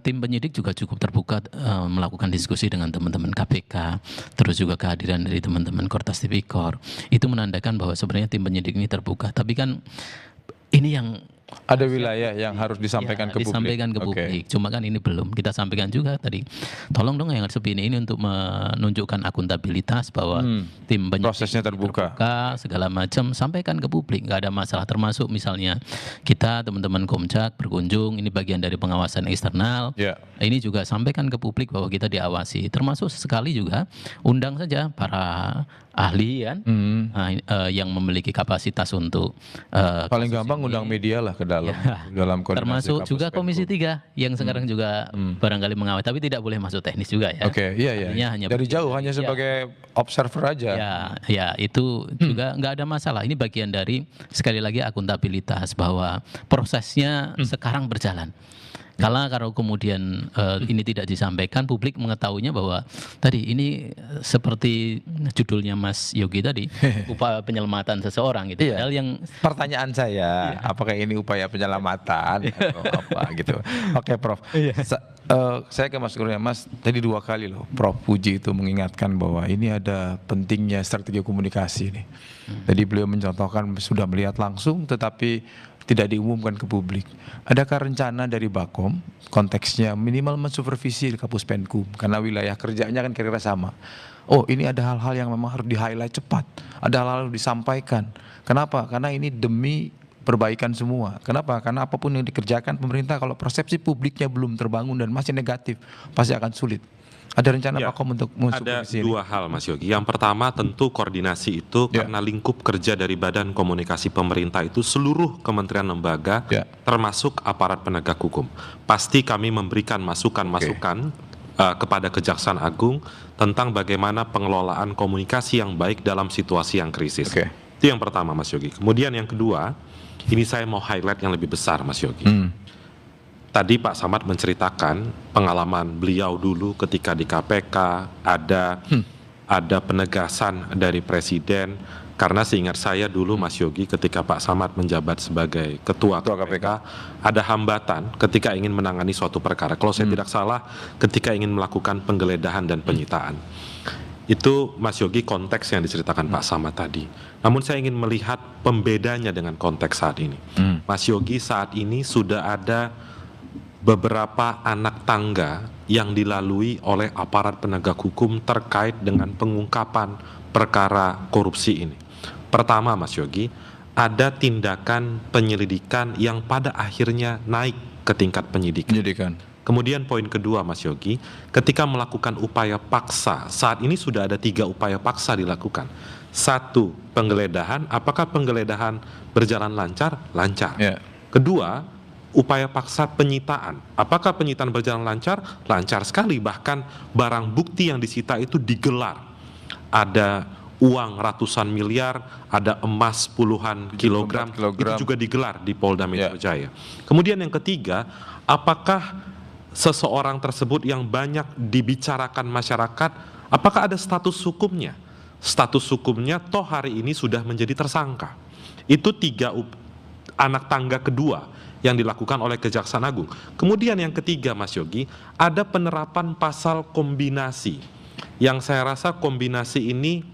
tim penyidik juga cukup terbuka melakukan diskusi dengan teman-teman KPK, terus juga kehadiran dari teman-teman Kortas Tipikor. Itu menandakan bahwa sebenarnya tim penyidik ini terbuka. Tapi kan ini yang ada wilayah yang harus disampaikan ke publik. Disampaikan ke publik. Cuma kan ini belum. Kita sampaikan juga tadi. Tolong dong yang resep ini untuk menunjukkan akuntabilitas bahwa tim penyidik prosesnya terbuka, segala macam, sampaikan ke publik. Nggak ada masalah. Termasuk misalnya kita teman-teman Komjak berkunjung, ini bagian dari pengawasan eksternal. Ini juga sampaikan ke publik bahwa kita diawasi. Termasuk sekali juga undang saja para ahli kan, yang memiliki kapasitas untuk paling gampang undang media lah ke dalam termasuk juga Komisi 3 yang sekarang juga barangkali mengawasi, tapi tidak boleh masuk teknis juga ya. Hanya dari jauh, hanya sebagai observer aja. Ya itu juga nggak ada masalah. Ini bagian dari sekali lagi akuntabilitas bahwa prosesnya sekarang berjalan. Kalau kemudian ini tidak disampaikan, publik mengetahuinya bahwa tadi ini seperti judulnya Mas Yogi tadi, upaya penyelamatan seseorang gitu. Yang pertanyaan saya, apakah ini upaya penyelamatan atau apa gitu? Oke, Prof. Saya ke Mas Kurnia. Mas, tadi 2 kali loh Prof Puji itu mengingatkan bahwa ini ada pentingnya strategi komunikasi nih. Tadi beliau mencontohkan sudah melihat langsung tetapi tidak diumumkan ke publik. Adakah rencana dari Bakom konteksnya minimal mensupervisi di Kapus Penkum karena wilayah kerjanya kan kira-kira sama. Oh, ini ada hal-hal yang memang harus di-highlight cepat. Ada hal-hal yang disampaikan. Kenapa? Karena ini demi perbaikan semua. Kenapa? Karena apapun yang dikerjakan pemerintah kalau persepsi publiknya belum terbangun dan masih negatif, pasti akan sulit. Ada rencana Bakom untuk mensupervisi? Ada 2 hal Mas Yogi. Yang pertama tentu koordinasi itu karena lingkup kerja dari Badan Komunikasi Pemerintah itu seluruh kementerian lembaga termasuk aparat penegak hukum. Pasti kami memberikan masukan-masukan kepada Kejaksaan Agung tentang bagaimana pengelolaan komunikasi yang baik dalam situasi yang krisis. Itu yang pertama, Mas Yogi. Kemudian yang kedua, ini saya mau highlight yang lebih besar, Mas Yogi. Tadi Pak Samad menceritakan pengalaman beliau dulu ketika di KPK, ada penegasan dari Presiden. Karena seingat saya dulu, Mas Yogi, ketika Pak Samad menjabat sebagai Ketua KPK, ada hambatan ketika ingin menangani suatu perkara. Kalau saya tidak salah, ketika ingin melakukan penggeledahan dan penyitaan. Itu, Mas Yogi, konteks yang diceritakan Pak Samad tadi. Namun saya ingin melihat pembedanya dengan konteks saat ini. Mas Yogi, saat ini sudah ada beberapa anak tangga yang dilalui oleh aparat penegak hukum terkait dengan pengungkapan perkara korupsi ini. Pertama, Mas Yogi, ada tindakan penyelidikan yang pada akhirnya naik ke tingkat penyidikan. Kemudian poin kedua, Mas Yogi, ketika melakukan upaya paksa, saat ini sudah ada 3 upaya paksa dilakukan. 1, penggeledahan, apakah penggeledahan berjalan lancar? Lancar. Kedua, upaya paksa penyitaan, apakah penyitaan berjalan lancar? Lancar sekali, bahkan barang bukti yang disita itu digelar. Ada uang ratusan miliar, ada emas puluhan kilogram, itu juga digelar di Polda Metro Jaya. Kemudian yang ketiga, apakah seseorang tersebut yang banyak dibicarakan masyarakat, apakah ada status hukumnya? Status hukumnya toh hari ini sudah menjadi tersangka. Itu 3 anak tangga kedua yang dilakukan oleh Kejaksaan Agung. Kemudian yang ketiga, Mas Yogi, ada penerapan pasal kombinasi. Yang saya rasa kombinasi ini,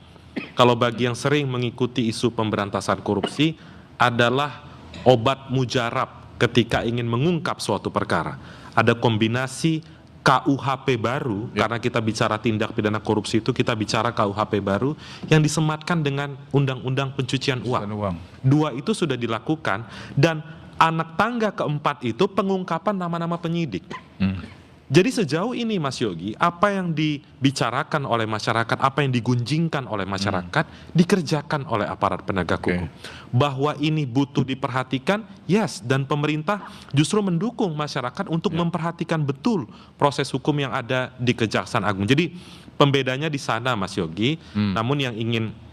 kalau bagi yang sering mengikuti isu pemberantasan korupsi, adalah obat mujarab ketika ingin mengungkap suatu perkara. Ada kombinasi KUHP baru, karena kita bicara tindak pidana korupsi itu kita bicara KUHP baru yang disematkan dengan Undang-Undang Pencucian Uang. 2 itu sudah dilakukan, dan anak tangga keempat itu pengungkapan nama-nama penyidik. Jadi sejauh ini, Mas Yogi, apa yang dibicarakan oleh masyarakat, apa yang digunjingkan oleh masyarakat, dikerjakan oleh aparat penegak hukum. Bahwa ini butuh diperhatikan, yes, dan pemerintah justru mendukung masyarakat untuk memperhatikan betul proses hukum yang ada di Kejaksaan Agung. Jadi pembedanya di sana, Mas Yogi. Namun yang ingin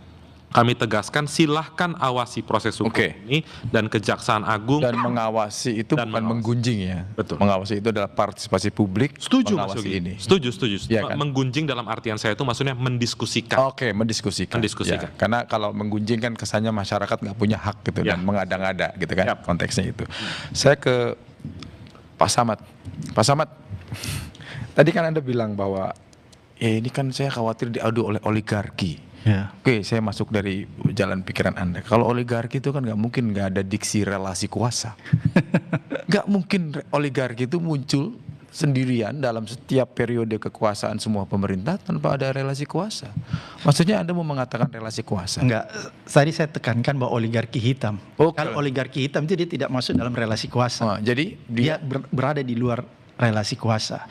kami tegaskan, silahkan awasi proses hukum ini, dan Kejaksaan Agung. Dan mengawasi itu bukan menggunjing ya. Betul. Mengawasi itu adalah partisipasi publik. Setuju, Mas Yogi. Ini. Setuju. Ya, kan? Menggunjing dalam artian saya itu maksudnya mendiskusikan. Mendiskusikan. Ya, karena kalau menggunjing kan kesannya masyarakat nggak punya hak gitu dan mengada-ngada gitu kan konteksnya itu. Saya ke Pak Samad. Pak Samad, tadi kan Anda bilang bahwa ini kan saya khawatir diadu oleh oligarki. Oke, saya masuk dari jalan pikiran Anda. Kalau oligarki itu kan nggak mungkin nggak ada diksi relasi kuasa. Nggak mungkin oligarki itu muncul sendirian dalam setiap periode kekuasaan semua pemerintah tanpa ada relasi kuasa. Maksudnya Anda mau mengatakan relasi kuasa? Enggak, tadi saya tekankan bahwa oligarki hitam. Kalau oligarki hitam itu dia tidak masuk dalam relasi kuasa. Jadi dia berada di luar relasi kuasa.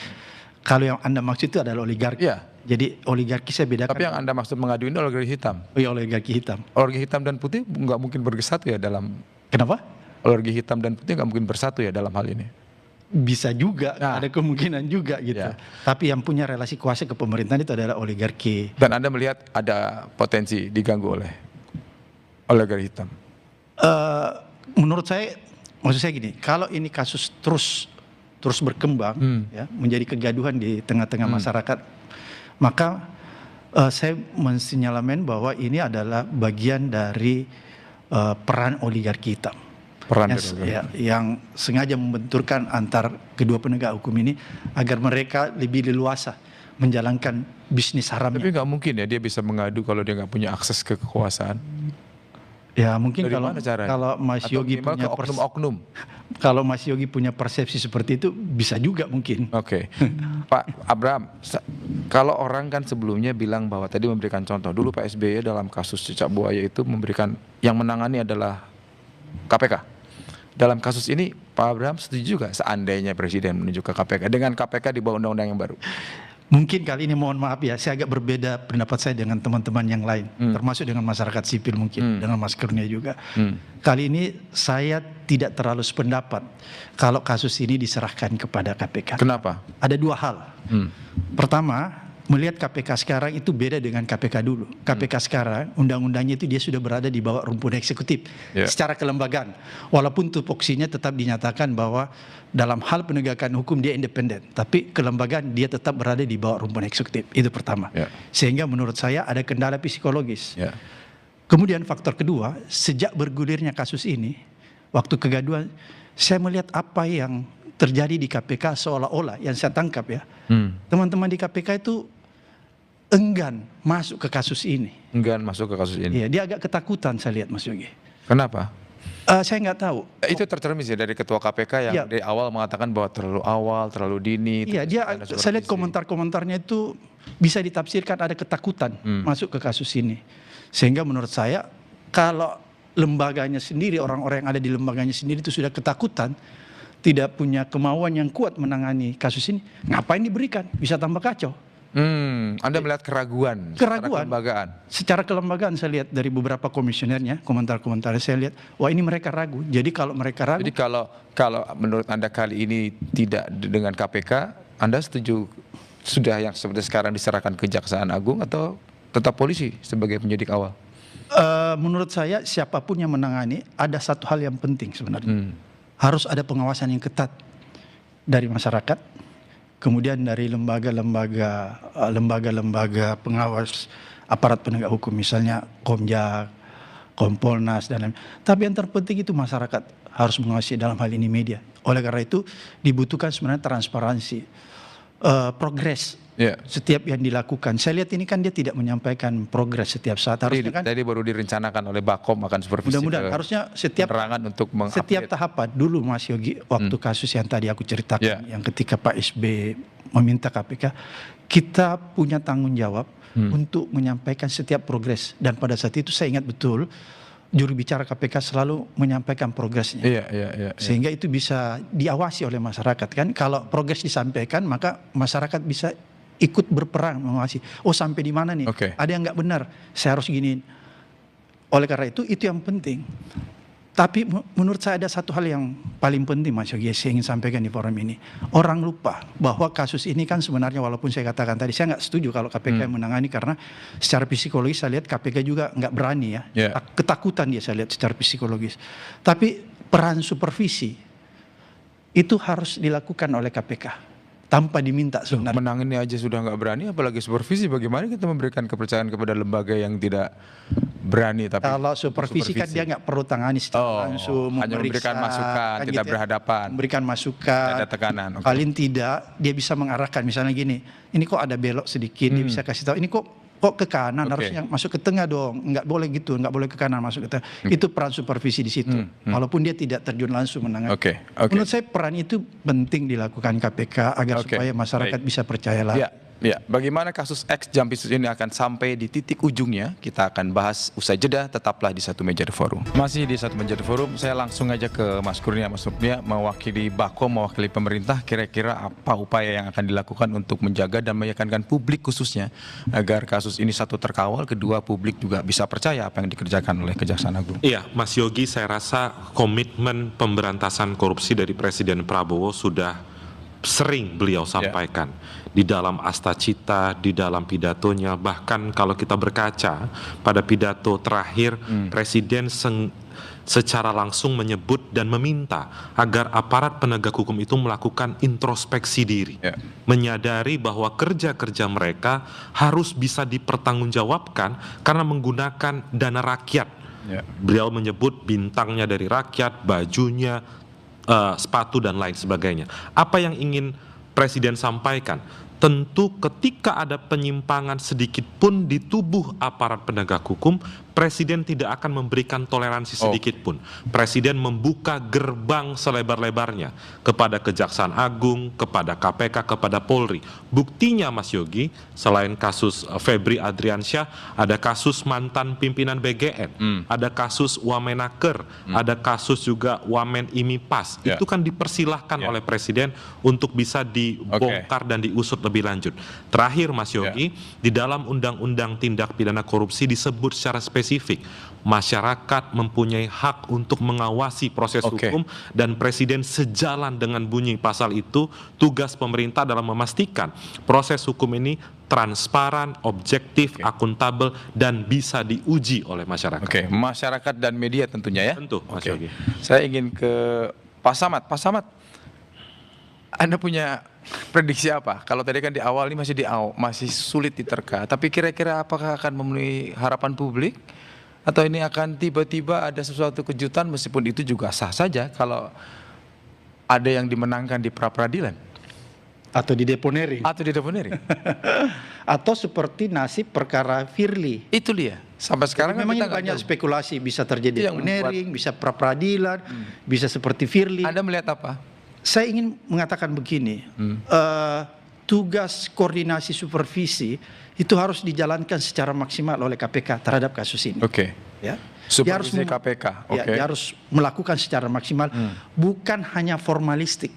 Kalau yang Anda maksud itu adalah oligarki. Jadi oligarki saya bedakan. Tapi yang Anda maksud mengadu ini oligarki hitam. Oh iya, oligarki hitam. Oligarki hitam dan putih nggak mungkin bersatu ya dalam. Kenapa? Oligarki hitam dan putih nggak mungkin bersatu ya dalam hal ini. Bisa juga, ada kemungkinan juga gitu. Tapi yang punya relasi kuasa ke pemerintahan itu adalah oligarki. Dan Anda melihat ada potensi diganggu oleh oligarki hitam? Menurut saya, maksud saya gini, kalau ini kasus terus berkembang, ya, menjadi kegaduhan di tengah-tengah masyarakat, maka saya mensinyalemen bahwa ini adalah bagian dari peran oligarki hitam. Yang sengaja membenturkan antar kedua penegak hukum ini agar mereka lebih leluasa menjalankan bisnis haramnya. Tapi nggak mungkin ya dia bisa mengadu kalau dia nggak punya akses ke kekuasaan. Ya mungkin kalau Mas Yogi punya oknum. Kalau Mas Yogi punya persepsi seperti itu bisa juga mungkin. Oke. Pak Abraham, kalau orang kan sebelumnya bilang bahwa tadi memberikan contoh dulu Pak SBY dalam kasus cicak buaya itu memberikan yang menangani adalah KPK. Dalam kasus ini Pak Abraham setuju juga seandainya Presiden menunjuk ke KPK dengan KPK di bawah undang-undang yang baru? Mungkin kali ini mohon maaf ya, saya agak berbeda pendapat saya dengan teman-teman yang lain, termasuk dengan masyarakat sipil mungkin, dengan Mas Kurnia juga. Kali ini saya tidak terlalu sependapat kalau kasus ini diserahkan kepada KPK. Kenapa? Ada 2 hal. Pertama, melihat KPK sekarang itu beda dengan KPK dulu. KPK sekarang undang-undangnya itu dia sudah berada di bawah rumpun eksekutif secara kelembagaan. Walaupun tupoksinya tetap dinyatakan bahwa dalam hal penegakan hukum dia independen, tapi kelembagaan dia tetap berada di bawah rumpun eksekutif. Itu pertama. Sehingga menurut saya ada kendala psikologis. Kemudian faktor kedua, sejak bergulirnya kasus ini, waktu kegaduhan, saya melihat apa yang terjadi di KPK seolah-olah yang saya tangkap ya. Teman-teman di KPK itu enggan masuk ke kasus ini. Enggan masuk ke kasus ini. Iya, dia agak ketakutan saya lihat Mas Yogi. Kenapa? Saya nggak tahu. Itu tercermin sih dari ketua KPK yang dari awal mengatakan bahwa terlalu awal, terlalu dini. Iya, dia saya lihat komentar-komentarnya itu bisa ditafsirkan ada ketakutan masuk ke kasus ini. Sehingga menurut saya kalau lembaganya sendiri, orang-orang yang ada di lembaganya sendiri itu sudah ketakutan, tidak punya kemauan yang kuat menangani kasus ini, ngapain diberikan? Bisa tambah kacau. Anda melihat keraguan secara kelembagaan saya lihat dari beberapa komisionernya, komentar-komentar saya lihat, wah ini mereka ragu. Jadi kalau mereka ragu, jadi kalau menurut Anda kali ini tidak dengan KPK, Anda setuju sudah yang seperti sekarang diserahkan ke Kejaksaan Agung atau tetap polisi sebagai penyidik awal? Menurut saya siapapun yang menangani, ada satu hal yang penting sebenarnya, harus ada pengawasan yang ketat dari masyarakat. Kemudian dari lembaga-lembaga pengawas aparat penegak hukum, misalnya Komjak, Kompolnas dan lain. Tapi yang terpenting itu masyarakat harus mengawasi, dalam hal ini media. Oleh karena itu dibutuhkan sebenarnya transparansi, progres setiap yang dilakukan. Saya lihat ini kan dia tidak menyampaikan progres setiap saat. Harusnya kan tadi baru direncanakan oleh Bakom akan supervisi. Mudah-mudahan harusnya setiap tahapan dulu Mas Yogi, waktu kasus yang tadi aku ceritakan, yang ketika Pak SB meminta KPK, kita punya tanggung jawab untuk menyampaikan setiap progres. Dan pada saat itu saya ingat betul juru bicara KPK selalu menyampaikan progresnya. Sehingga itu bisa diawasi oleh masyarakat kan. Kalau progres disampaikan, maka masyarakat bisa ikut berperan mengawasi. Oh sampai di mana nih? Ada yang nggak benar, saya harus giniin. Oleh karena itu yang penting. Tapi menurut saya ada satu hal yang paling penting Mas Yogi, saya ingin sampaikan di forum ini. Orang lupa bahwa kasus ini kan sebenarnya, walaupun saya katakan tadi, saya nggak setuju kalau KPK menangani, karena secara psikologis saya lihat KPK juga nggak berani ya. Ketakutan dia saya lihat secara psikologis. Tapi peran supervisi itu harus dilakukan oleh KPK. Tanpa diminta sebenarnya. Menangani aja sudah nggak berani, apalagi supervisi. Bagaimana kita memberikan kepercayaan kepada lembaga yang tidak berani? Tapi kalau supervisi kan dia nggak perlu tangani secara langsung, hanya memberikan masukan, kan tidak berhadapan. Memberikan masukan, ada tekanan. Paling tidak dia bisa mengarahkan. Misalnya gini, ini kok ada belok sedikit, dia bisa kasih tahu. Ini kok ke kanan, harusnya masuk ke tengah dong. Nggak boleh gitu, nggak boleh ke kanan, masuk ke tengah. Itu peran supervisi di situ. Walaupun dia tidak terjun langsung menangani. Menurut saya peran itu penting dilakukan KPK agar supaya masyarakat bisa percaya lagi. Ya, bagaimana kasus X Jampitsus ini akan sampai di titik ujungnya, kita akan bahas usai jeda. Tetaplah di Satu Meja The Forum. Masih di Satu Meja The Forum, saya langsung aja ke Mas Kurnia. Mas Kurnia mewakili Bakom, mewakili pemerintah, kira-kira apa upaya yang akan dilakukan untuk menjaga dan meyakinkan publik khususnya agar kasus ini satu terkawal, kedua publik juga bisa percaya apa yang dikerjakan oleh Kejaksaan Agung. Iya, Mas Yogi, saya rasa komitmen pemberantasan korupsi dari Presiden Prabowo sudah sering beliau sampaikan di dalam Astacita, di dalam pidatonya, bahkan kalau kita berkaca pada pidato terakhir Presiden secara langsung menyebut dan meminta agar aparat penegak hukum itu melakukan introspeksi diri, menyadari bahwa kerja-kerja mereka harus bisa dipertanggungjawabkan karena menggunakan dana rakyat. Beliau menyebut bintangnya dari rakyat, bajunya, sepatu dan lain sebagainya. Apa yang ingin Presiden sampaikan? Tentu ketika ada penyimpangan sedikit pun di tubuh aparat penegak hukum, Presiden tidak akan memberikan toleransi sedikit pun. Presiden membuka gerbang selebar-lebarnya kepada Kejaksaan Agung, kepada KPK, kepada Polri. Buktinya Mas Yogi, selain kasus Febri Adriansyah, ada kasus mantan pimpinan BGN, ada kasus Wamenaker, ada kasus juga Wamen Imipas. Itu kan dipersilahkan oleh Presiden untuk bisa dibongkar dan diusut lebih lanjut. Terakhir Mas Yogi, di dalam Undang-Undang Tindak Pidana Korupsi disebut secara spesifik masyarakat mempunyai hak untuk mengawasi proses hukum, dan presiden sejalan dengan bunyi pasal itu, tugas pemerintah dalam memastikan proses hukum ini transparan, objektif, akuntabel, dan bisa diuji oleh masyarakat. Masyarakat dan media tentunya ya. Tentu, Mas Yogi. Saya ingin ke Pak Samad. Pak Samad, Anda punya prediksi apa? Kalau tadi kan di awal ini masih sulit diterka, tapi kira-kira apakah akan memenuhi harapan publik? Atau ini akan tiba-tiba ada sesuatu kejutan, meskipun itu juga sah saja kalau ada yang dimenangkan di pra-peradilan? Atau di deponering. Atau di deponering. Atau seperti nasib perkara Firly. Itu dia. Sampai sekarang kan memang kita ini banyak spekulasi, bisa terjadi deponering, bisa pra-peradilan, bisa seperti Firly. Anda melihat apa? Saya ingin mengatakan begini, tugas koordinasi supervisi itu harus dijalankan secara maksimal oleh KPK terhadap kasus ini. Ya. Supervisi KPK. Dia harus melakukan secara maksimal, bukan hanya formalistik.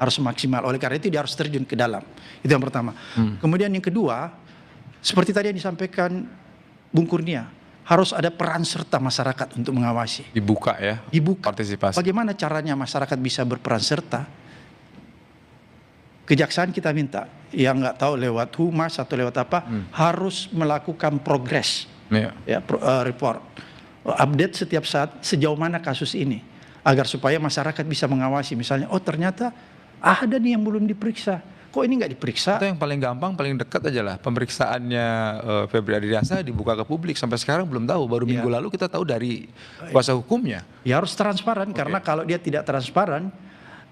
Harus maksimal. Oleh karena itu dia harus terjun ke dalam. Itu yang pertama. Kemudian yang kedua, seperti tadi yang disampaikan Bung Kurnia, harus ada peran serta masyarakat untuk mengawasi. Dibuka ya. Dibuka. Partisipasi. Bagaimana caranya masyarakat bisa berperan serta? Kejaksaan kita minta, yang nggak tahu lewat humas atau lewat apa, harus melakukan progres, report, update setiap saat sejauh mana kasus ini, agar supaya masyarakat bisa mengawasi. Misalnya, oh ternyata ada nih yang belum diperiksa, kok ini nggak diperiksa? Atau yang paling gampang, paling dekat aja lah, pemeriksaannya Febri Adriansyah dibuka ke publik, sampai sekarang belum tahu, baru minggu lalu kita tahu dari kuasa hukumnya. Ya harus transparan, karena kalau dia tidak transparan,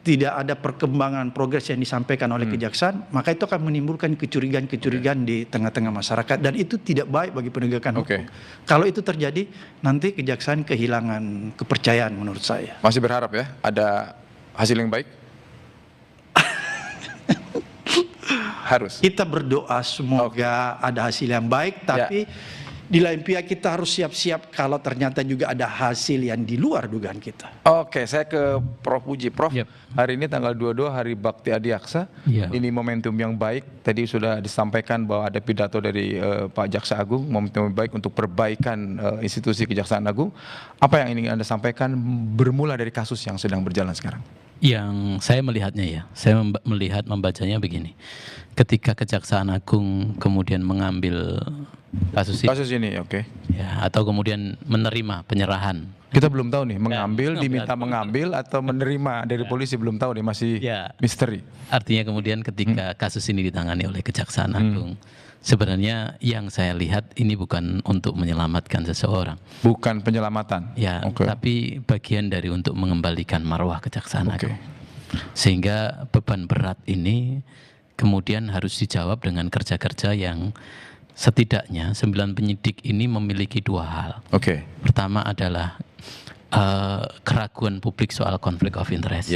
tidak ada perkembangan progres yang disampaikan oleh kejaksaan, maka itu akan menimbulkan kecurigaan-kecurigaan di tengah-tengah masyarakat, dan itu tidak baik bagi penegakan hukum. Kalau itu terjadi, nanti kejaksaan kehilangan kepercayaan menurut saya. Masih berharap ya ada hasil yang baik? Harus. Kita berdoa semoga ada hasil yang baik, tapi di lain pihak kita harus siap-siap kalau ternyata juga ada hasil yang di luar dugaan kita. Saya ke Prof. Puji. Prof, hari ini tanggal 22 Hari Bakti Adiaksa. Ini momentum yang baik. Tadi sudah disampaikan bahwa ada pidato dari Pak Jaksa Agung, momentum yang baik untuk perbaikan institusi Kejaksaan Agung. Apa yang ingin Anda sampaikan bermula dari kasus yang sedang berjalan sekarang? Yang saya melihatnya ya, saya membacanya begini. Ketika Kejaksaan Agung kemudian mengambil kasus ini, ya, atau kemudian menerima penyerahan. Kita belum tahu nih, mengambil, diminta mengambil atau menerima dari polisi, belum tahu nih, masih misteri. Artinya kemudian ketika kasus ini ditangani oleh Kejaksaan Agung, sebenarnya yang saya lihat ini bukan untuk menyelamatkan seseorang. Bukan penyelamatan. Ya, tapi bagian dari untuk mengembalikan marwah Kejaksaan Agung. Sehingga beban berat ini kemudian harus dijawab dengan kerja-kerja yang setidaknya 9 penyidik ini memiliki 2 hal. Pertama adalah keraguan publik soal konflik of interest.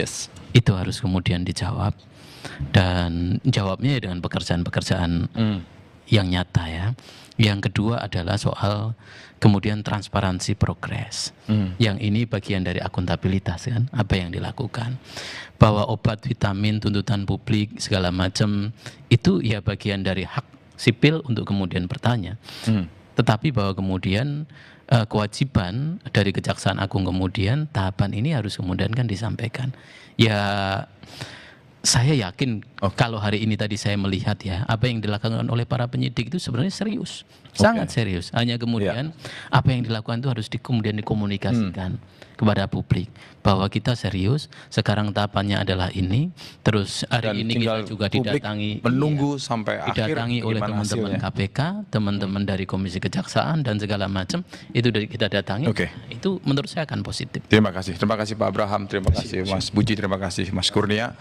Itu harus kemudian dijawab, dan jawabnya dengan pekerjaan-pekerjaan yang nyata ya. Yang kedua adalah soal kemudian transparansi progres. Yang ini bagian dari akuntabilitas kan, apa yang dilakukan. Bahwa obat, vitamin, tuntutan publik segala macam itu ya bagian dari hak sipil untuk kemudian bertanya. Tetapi bahwa kemudian kewajiban dari Kejaksaan Agung kemudian tahapan ini harus kemudian kan disampaikan. Ya saya yakin kalau hari ini tadi saya melihat ya apa yang dilakukan oleh para penyidik itu sebenarnya serius, sangat serius. Hanya kemudian apa yang dilakukan itu harus kemudian dikomunikasikan kepada publik bahwa kita serius. Sekarang tahapannya adalah ini. Terus hari ini kita juga didatangi, menunggu sampai akhir, didatangi oleh teman-teman KPK, teman-teman dari Komisi Kejaksaan dan segala macam. Itu dari kita datangi. Itu menurut saya akan positif. Terima kasih Pak Abraham, terima kasih Mas Puji, terima kasih Mas Kurnia.